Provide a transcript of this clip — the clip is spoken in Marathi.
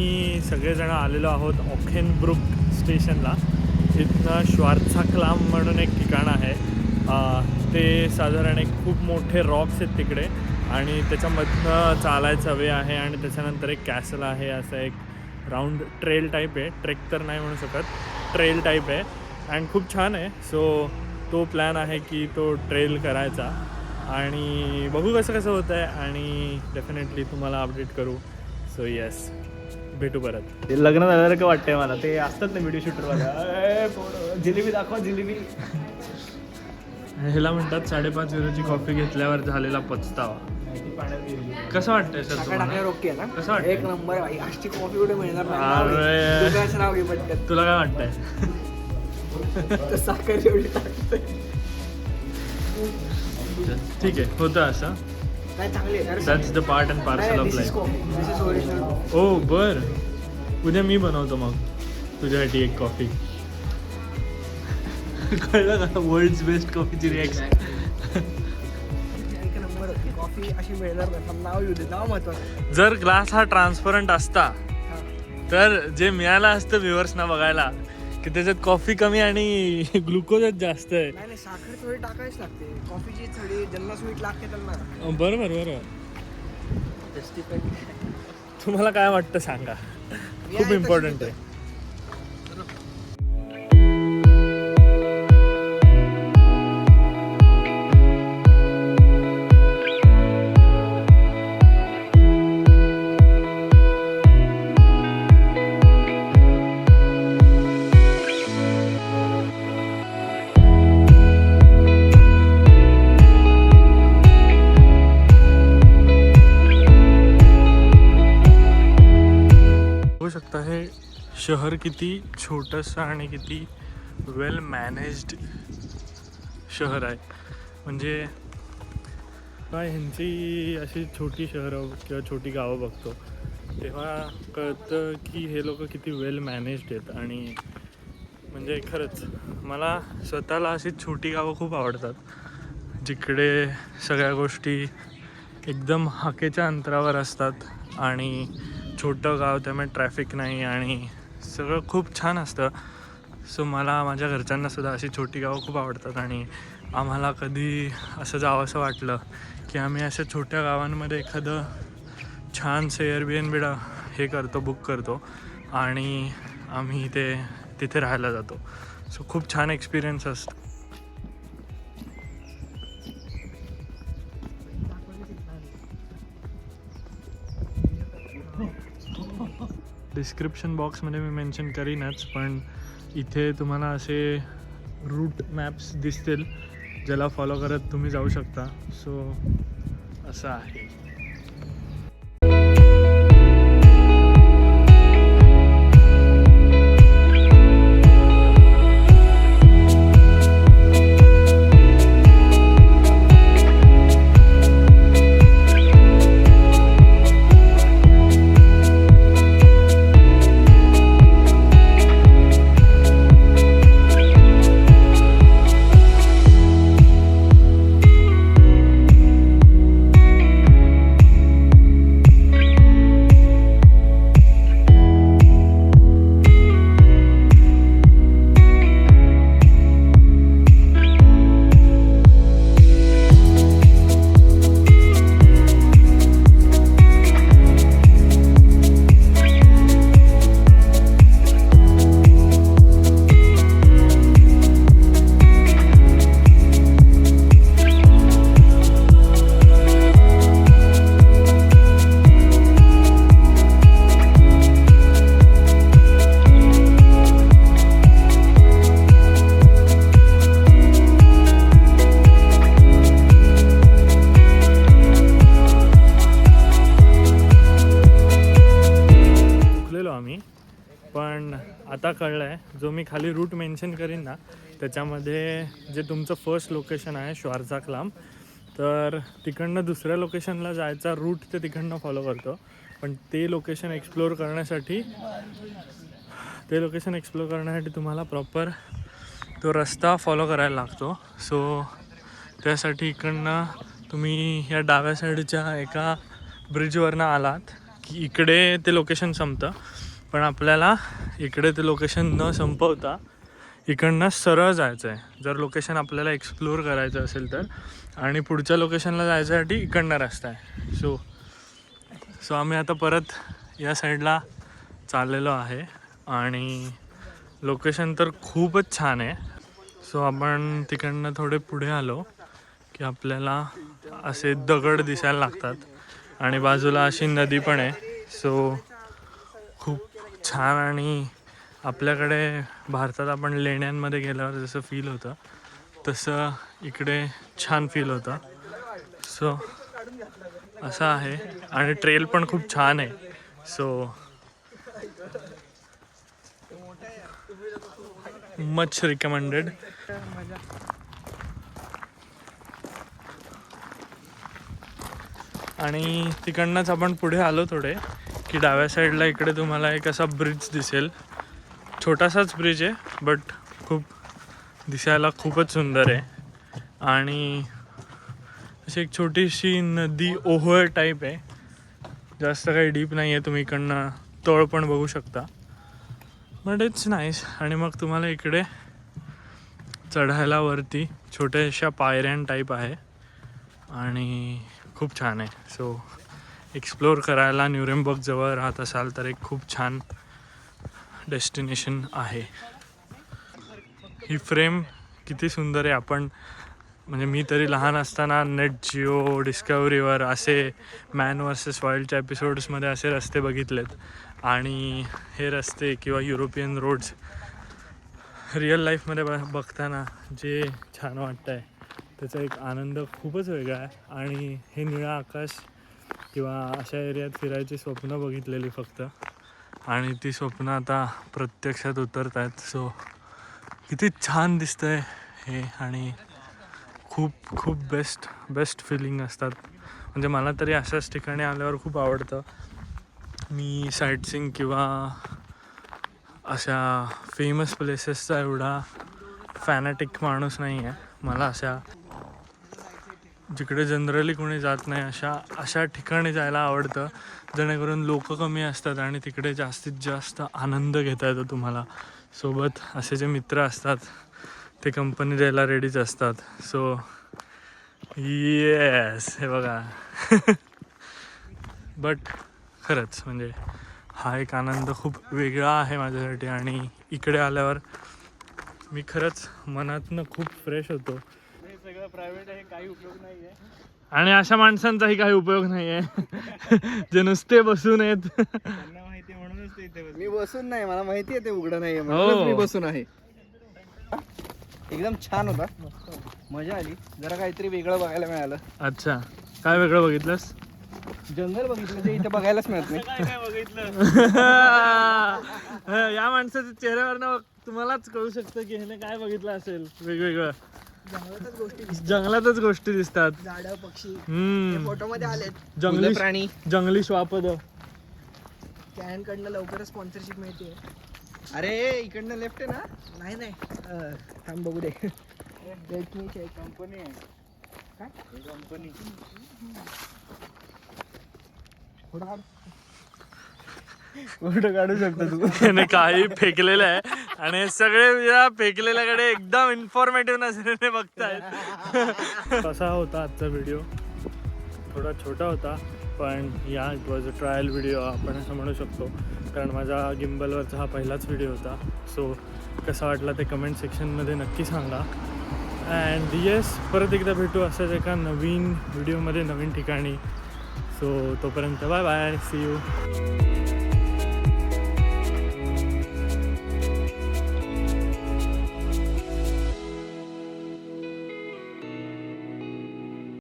आम्ही सगळेजण आलेलो आहोत ऑखेनब्रुक स्टेशनला. इथनं श्वार्झाक्लाम म्हणून एक ठिकाण आहे. ते साधारण एक खूप मोठे रॉक्स आहेत तिकडे आणि त्याच्यामधनं चालायचा वे आहे आणि त्याच्यानंतर एक कॅसल आहे. असं एक राऊंड ट्रेल टाईप आहे. ट्रेक तर नाही म्हणू शकत, ट्रेल टाईप आहे अँड खूप छान आहे. सो तो प्लॅन आहे की तो ट्रेल करायचा आणि बघू कसं कसं होतं आहे आणि डेफिनेटली तुम्हाला अपडेट करू. सो येस, भेटू परत. ते लग्न झाल्यासारखं वाटतंय मला. ते असतात ना व्हिडिओ शूटरवाल्या, जिलेबी दाखवा जिलेबी. ह्याला म्हणतात 5.5 युरोची कॉफी घेतल्यावर झालेला पछतावा. कसं वाटतंय सर तुम्हाला? ओके ना, कसं वाटतं? एक नंबर. अशी कॉफी कुठे मिळणार अरे. नाही. तुला काय वाटतंय? साखर एवढी टाकतोय. ठीक आहे, होतं असं. काय चांगली आहे. That's the part and parcel of life. ओ बर, उद्या मी बनवतो मग तुझ्यासाठी एक कॉफी. कळलं का? वर्ल्ड्स बेस्ट कॉफीची रिॲक्शन. एक नंबर कॉफी अशी मिळणार नाही. नाव येऊ दे, नाव महत्वाचं. जर ग्लास हा ट्रान्सपरंट असता तर जे मिळालं असतं व्ह्युअर्सना बघायला की त्याच्यात कॉफी कमी आणि ग्लुकोजच जास्त आहे. नाही साखर थोडी टाकावीच लागते. कॉफीची थोडी ज्यांना स्वीट लागते त्यांना. बरोबर बरोबर. तुम्हाला काय वाटतं सांगा, खूप इम्पॉर्टंट आहे. शकता हे शहर किती छोटंसं आणि किती वेल मॅनेज्ड शहर आहे. म्हणजे काय ह्यांची अशी छोटी शहरं किंवा छोटी गावं बघतो तेव्हा कळतं की हे लोक किती वेल मॅनेज्ड आहेत. आणि म्हणजे खरंच मला स्वतःला अशी छोटी गावं खूप आवडतात जिकडे सगळ्या गोष्टी एकदम हाकेच्या अंतरावर असतात आणि छोटं गाव, त्यामुळे ट्रॅफिक नाही आणि सगळं खूप छान असतं. सो मला माझ्या घरच्यांना सुद्धा अशी छोटी गावं खूप आवडतात आणि आम्हाला कधी असं जावं असं वाटलं की आम्ही अशा छोट्या गावांमध्ये एखादं छानसं एअरबीएनबी हे करतो, बुक करतो आणि आम्ही तिथे राहायला जातो. सो खूप छान एक्सपिरियन्स असतो. डिस्क्रिप्शन बॉक्समध्ये मी मेन्शन करीनच, पण इथे तुम्हाला असे रूट मॅप्स दिसतील ज्याला फॉलो करत तुम्ही जाऊ शकता. सो असं आहे. पण आता कळलं आहे, जो मी खाली रूट मेन्शन करीन ना त्याच्यामध्ये जे तुमचं फर्स्ट लोकेशन आहे श्वार्झाक्लाम, तर तिकडनं दुसऱ्या लोकेशनला जायचा रूट ते तिकडनं फॉलो करतो. पण ते लोकेशन एक्सप्लोअर करण्यासाठी तुम्हाला प्रॉपर तो रस्ता फॉलो करायला लागतो. सो त्यासाठी इकडनं तुम्ही या डाव्या साईडच्या एका ब्रिजवरनं आलात की इकडे ते लोकेशन संपतं, पण आपल्याला इकडे ते लोकेशन न संपवता इकडनं सरळ जायचं आहे जर लोकेशन आपल्याला एक्सप्लोअर करायचं असेल तर. आणि पुढच्या लोकेशनला जायच्यासाठी इकडनं रस्ता आहे. सो आम्ही आता परत या साईडला चाललेलो आहे आणि लोकेशन तर खूपच छान आहे. सो आपण तिकडनं थोडे पुढे आलो की आपल्याला असे दगड दिसायला लागतात आणि बाजूला अशी नदी पण आहे. सो खूप छान आणि आपल्याकडे भारतात आपण लेण्यांमध्ये गेल्यावर जसं फील होतं तसं इकडे छान फील होतं. सो असं आहे आणि ट्रेल पण खूप छान आहे. So much recommended. आणि तिकडनंच आपण पुढे आलो थोडे की डाव्या साईडला इकडे तुम्हाला एक असा ब्रिज दिसेल. छोटासाच ब्रिज आहे बट खूप दिसायला खूपच सुंदर आहे. आणि अशी एक छोटीशी नदी ओहोळ टाईप आहे, जास्त काही डीप नाही आहे. तुम्ही इकडनं तळ पण बघू शकता बट इट्स नाईस. आणि मग तुम्हाला इकडे चढायला वरती छोट्याशा पायऱ्यां टाईप आहे आणि खूप छान आहे. सो एक्सप्लोअर करायला न्यूरेमबर्ग जवळ राहत असाल तर एक खूप छान डेस्टिनेशन आहे. ही फ्रेम किती सुंदर आहे. आपण म्हणजे मी तरी लहान असताना नेट जिओ डिस्कवरीवर असे मॅन वर्सेस वाईल्डच्या एपिसोड्समध्ये असे रस्ते बघितलेत आणि हे रस्ते किंवा युरोपियन रोड्स रिअल लाईफमध्ये बघताना जे छान वाटतं आहे त्याचा एक आनंद खूपच वेगळा आहे. आणि हे निळं आकाश किंवा अशा एरियात फिरायची स्वप्न बघितलेली फक्त आणि ती स्वप्न आता प्रत्यक्षात उतरत आहेत. सो किती छान दिसतं आहे हे आणि खूप खूप बेस्ट फिलिंग असतात. म्हणजे मला तरी अशाच ठिकाणी आल्यावर खूप आवडतं. मी साईटसीइंग किंवा अशा फेमस प्लेसेसचा एवढा फॅनॅटिक माणूस नाही आहे. मला अशा जिकडे जनरली कोणी जात नाही अशा ठिकाणी जायला आवडतं जेणेकरून लोक कमी असतात आणि तिकडे जास्तीत जास्त आनंद घेता येतो तुम्हाला. सोबत असे जे मित्र असतात ते कंपनी द्यायला रेडीच असतात. सो येस हे बघा बट खरंच म्हणजे हा एक आनंद खूप वेगळा आहे माझ्यासाठी आणि इकडे आल्यावर मी खरंच मनातनं खूप फ्रेश होतो. हे सगळं प्रायव्हेट आहे, काही उपयोग नाही आहे. आणि अशा माणसांचाही काही उपयोग नाही आहे जे नुसते बसून आहेत. त्यांना माहिती म्हणूनच ते इथे मी बसून नाही, मला माहिती आहे ते उघडं नाही हो. म्हणून मी बसून आहे. एकदम छान होता, मजा आली. जरा काहीतरी वेगळं बघायला मिळालं. अच्छा, काय वेगळं बघितलंस? जंगल बघितलं जे इथे बघायलाच मिळत नाही. काय बघितलं. या माणसाच्या चेहऱ्यावरनं तुम्हालाच कळू शकतं की ह्याने काय बघितलं असेल वेगवेगळं. जंगलातच गोष्टी दिसतात, जंगलातच गोष्टी दिसतात. झाडं पक्षी हम्म, फोटो मध्ये आलेत. जंगली प्राणी. जंगली श्वापद. कॅन कडनं लवकरच स्पॉन्सरशिप मिळते. अरे इकडनं लेफ्ट आहे ना? नाही थांब बघू दे. कंपनी आहे काय कंपनी. फोटो काढू शकतो तू. त्याने काही फेकलेलं आहे आणि हे सगळे या फेकलेल्याकडे एकदम इन्फॉर्मेटिव्ह नजरेने बघतायत. कसा होता आजचा व्हिडिओ? थोडा छोटा होता पण या it was a trial video आपण असं म्हणू शकतो, कारण माझा गिम्बलवरचा हा पहिलाच व्हिडिओ होता. सो कसा वाटला ते कमेंट सेक्शनमध्ये नक्की सांगा. अँड येस, परत एकदा भेटू असंच एका नवीन व्हिडिओमध्ये नवीन ठिकाणी. सो तोपर्यंत बाय बाय, सी यू.